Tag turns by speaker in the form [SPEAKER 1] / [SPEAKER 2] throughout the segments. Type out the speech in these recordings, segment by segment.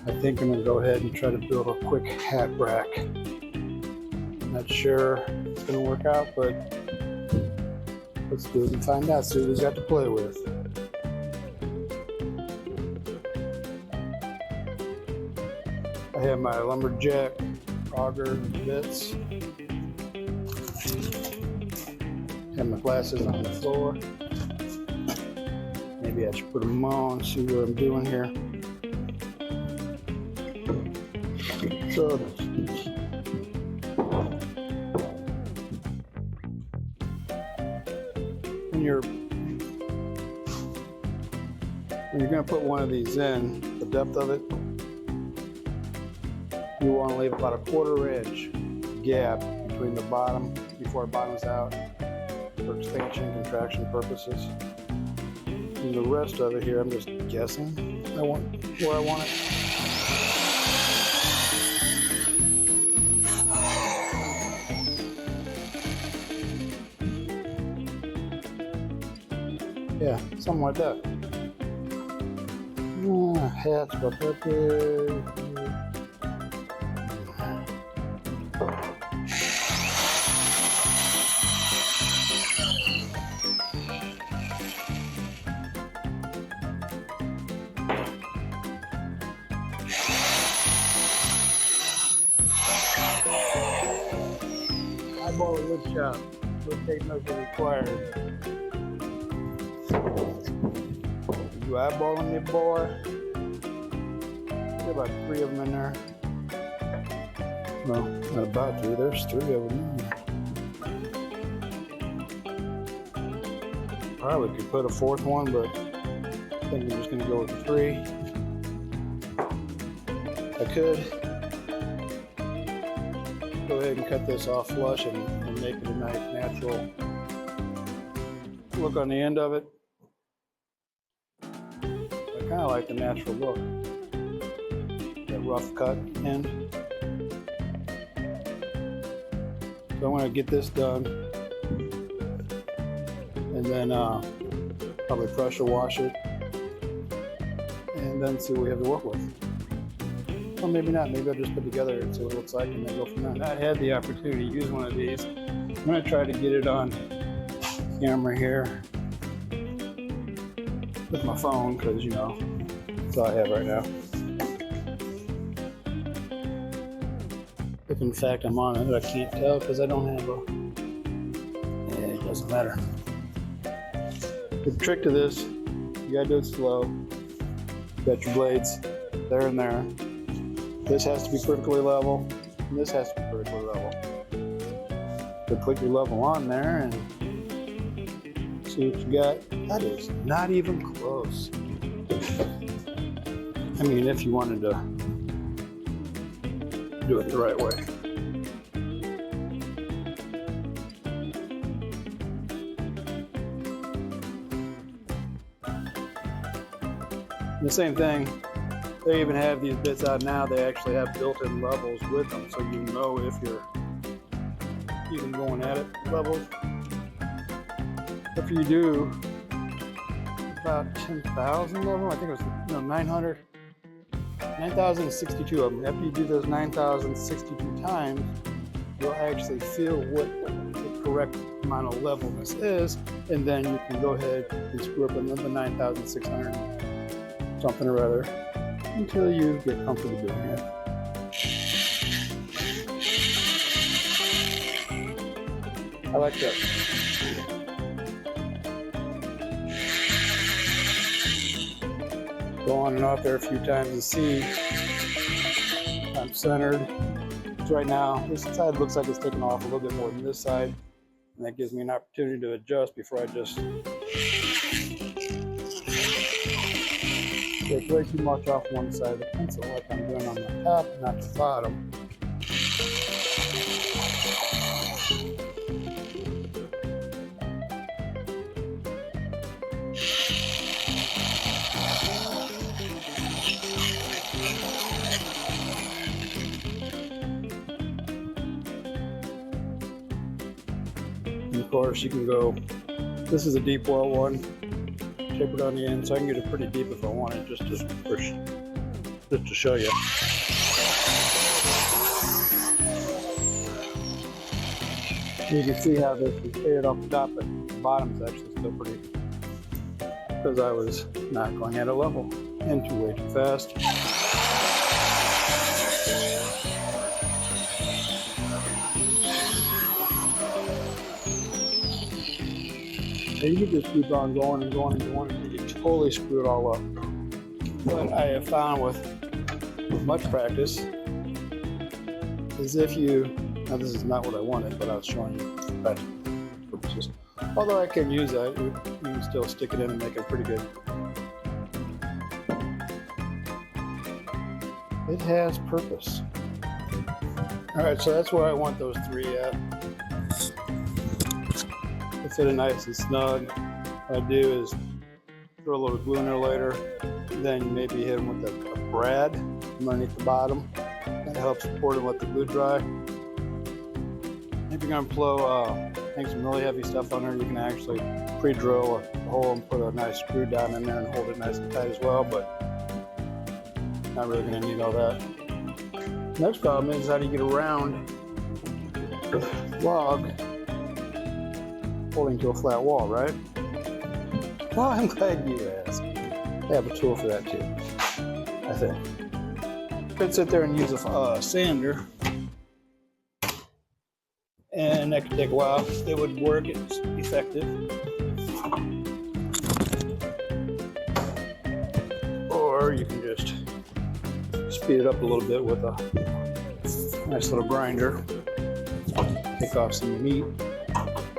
[SPEAKER 1] I think I'm gonna go ahead and try to build a quick hat rack. Not sure it's gonna work out, but let's do it and find out. See what we've got to play with. I have my lumberjack auger bits. Have my glasses on the floor. Maybe I should put them on, see what I'm doing here. So when you're going to put one of these in, the depth of it, you want to leave about a 1/4 inch gap between the bottom before it bottoms out for expansion and contraction purposes. And the rest of it here, I'm just guessing where I want it. Yeah, something like that. Hats, but eyeball wood shop. Wood tape measure required. You eyeballing me, boy? There are about 3 of them in there. Well, not about 3. There's 3 of them in there. Probably could put a 4th one, but I think I'm just going to go with the 3. I could go ahead and cut this off flush and make it a nice natural look on the end of it. I kind of like the natural look, that rough cut end. So I'm going to get this done and then probably pressure wash it and then see what we have to work with. Or maybe not, maybe I'll just put together and see what it looks like and then go from there. I had the opportunity to use one of these. I'm going to try to get it on camera here with my phone because, you know, that's all I have right now. If in fact I'm on it, I can't tell because I don't have a... Yeah, it doesn't matter. The trick to this, you gotta do it slow. You got your blades there and there. This has to be perfectly level, and this has to be perfectly level. So put your level on there and see what you got. That is not even close. I mean, if you wanted to do it the right way. And the same thing, they even have these bits out now. They actually have built-in levels with them, so you know if you're even going at it levels. If you do about 10,000 of them, I think it was 9,062 of them. After you do those 9,062 times, you'll actually feel what the correct amount of levelness is, and then you can go ahead and screw up another 9,600 something or other until you get comfortable doing it. I like that. Go on and off there a few times and see I'm centered. So right now, this side looks like it's taking off a little bit more than this side, and that gives me an opportunity to adjust before I just take way too much off one side of the pencil, like I'm doing on the top, not the bottom. And of course, you can go, this is a deep well one, tapered on the end, so I can get it pretty deep if I want it, just just to show you. You can see how this is faded off the top, but the bottom is actually still pretty, because I was not going at a level and way too fast. And you can just keep on going and going and going until you totally screw it all up. What I have found with much practice is if you, now this is not what I wanted, but I was showing you for practical purposes. Although I can use that, you can still stick it in and make it pretty good. It has purpose. All right, so that's where I want those three at. To fit it nice and snug. What I do is throw a little glue in there later, then maybe hit them with a brad underneath the bottom. That helps support and let the glue dry. If you're going to hang some really heavy stuff on there, you can actually pre-drill a hole and put a nice screw down in there and hold it nice and tight as well, but not really going to need all that. Next problem is how do you get around the log holding to a flat wall, right? Well, I'm glad you asked. I have a tool for that too, I think. You could sit there and use a sander, and that could take a while. It would work, it's effective. Or you can just speed it up a little bit with a nice little grinder. Take off some meat.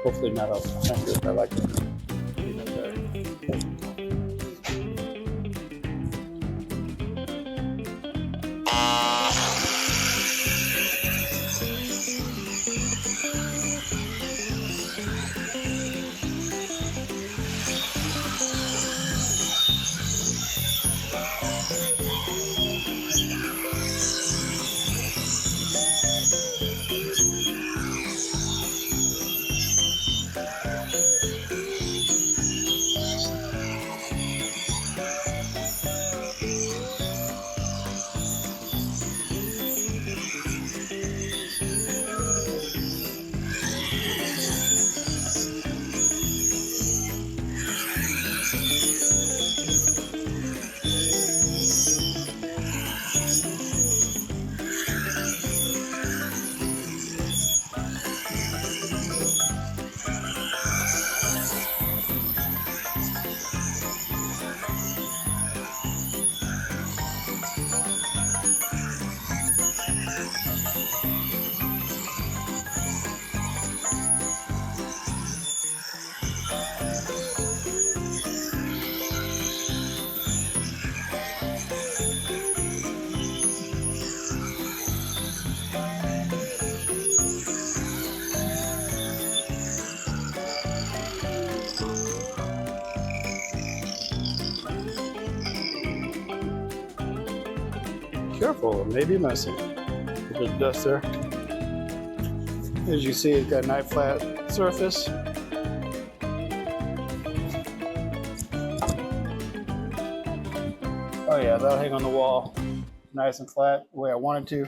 [SPEAKER 1] Hopefully not off the fingers, I like that. Careful, it may be messy. There's dust there. As you see, it's got a nice flat surface. Oh yeah, that'll hang on the wall nice and flat the way I wanted to.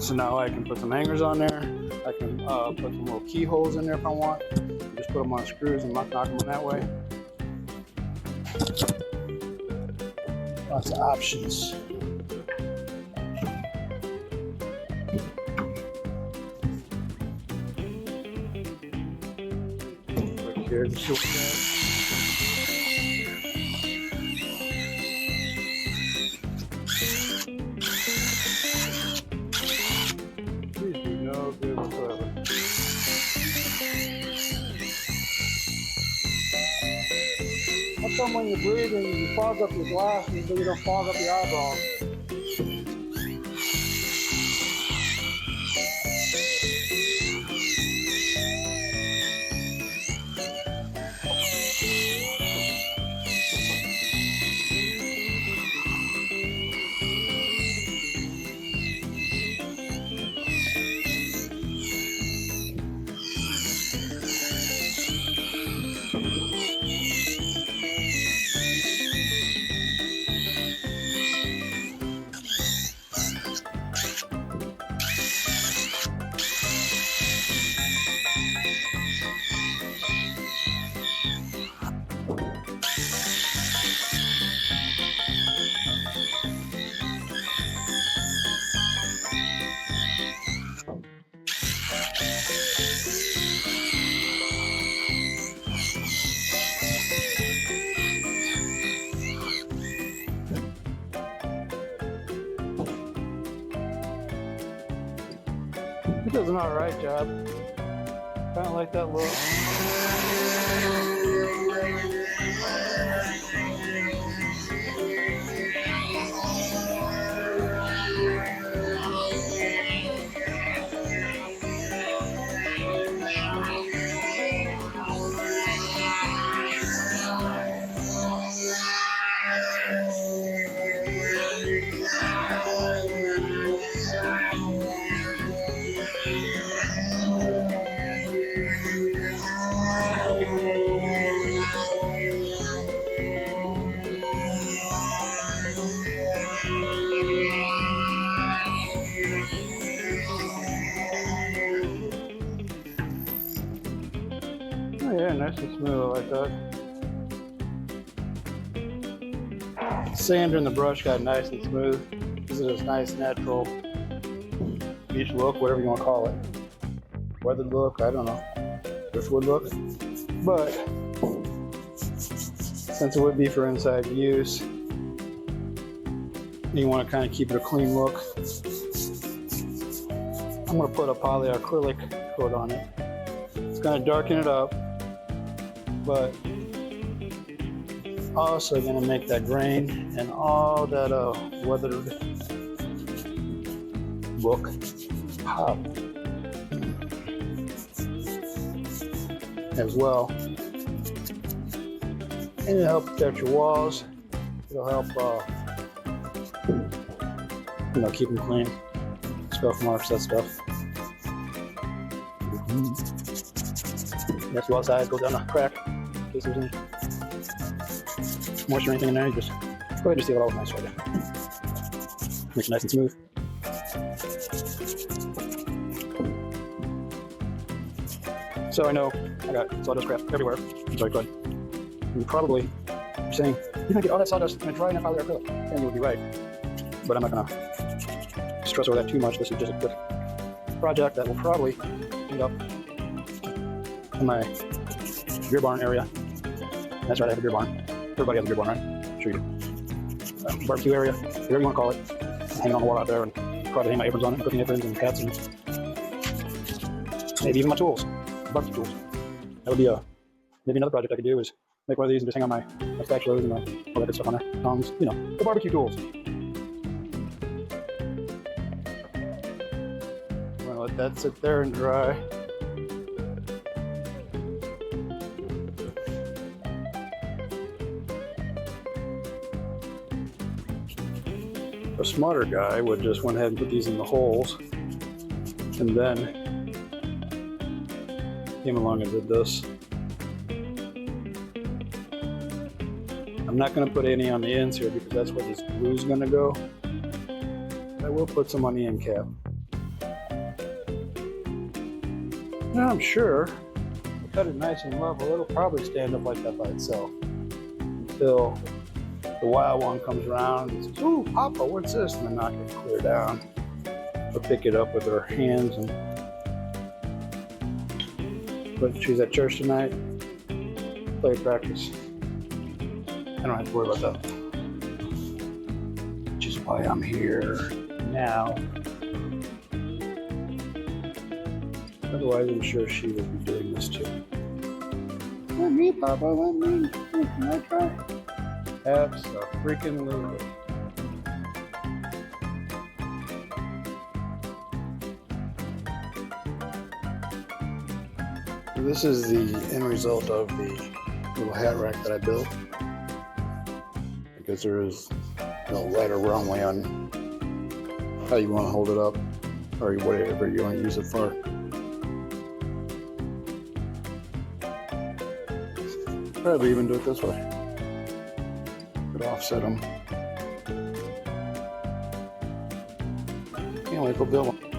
[SPEAKER 1] So now I can put some hangers on there. I can put some little keyholes in there if I want. Just put them on screws and knock them that way. Lots of options. Right here, the short pad. These do no good whatsoever. How come when you're breathing, you fog up your glasses, but you don't fog up your eyeballs? It does an alright job. Kind of like that look. Oh yeah, nice and smooth like that. Sand in the brush got nice and smooth. This is a nice natural beach look, whatever you want to call it. Weathered look, I don't know. Driftwood look. But since it would be for inside use, you want to kind of keep it a clean look. I'm going to put a polyacrylic coat on it. It's going to darken it up, but also going to make that grain and all that weathered look pop as well. And it'll help protect your walls. It'll help keep them clean. Scuff marks, that stuff. You have to go outside, go down the crack in case there's any moisture or anything in there. You just go ahead and just seal it all with nice right there. Makes it nice and smooth. So I know I got sawdust crap everywhere. I'm sorry, good. You probably are saying, you're gonna get all that sawdust in a dry enough polyacrylic. And you would be right. But I'm not gonna stress over that too much. This is just a quick project that will probably end up in my beer barn area. That's right, I have a beer barn. Everybody has a beer barn, right? I'm sure you do. Barbecue area, whatever you want to call it. Hanging on the wall out there and probably hang my aprons on it, cooking aprons and hats and maybe even my tools, barbecue tools. That would be maybe another project I could do is make one of these and just hang on my spatulas and all that good stuff on there. Tongs, the barbecue tools. I'm gonna let that sit there and dry. A smarter guy would just went ahead and put these in the holes and then came along and did this. I'm not going to put any on the ends here because that's where this glue is going to go. I will put some on the end cap. Now I'm sure if I cut it nice and level, it'll probably stand up like that by itself until the wild one comes around and says, "Ooh, Papa, what's this?" And then knock it clear down. We'll pick it up with our hands and choose at church tonight. Play practice. I don't have to worry about that. Which is why I'm here now. Otherwise, I'm sure she will be doing this too. Let me, Papa, let me. Can I try? Abso-freaking-lutely. This is the end result of the little hat rack that I built, because there is no right or wrong way on how you want to hold it up or whatever you want to use it for. Probably even do it this way. Could offset them. Can't wait to build one.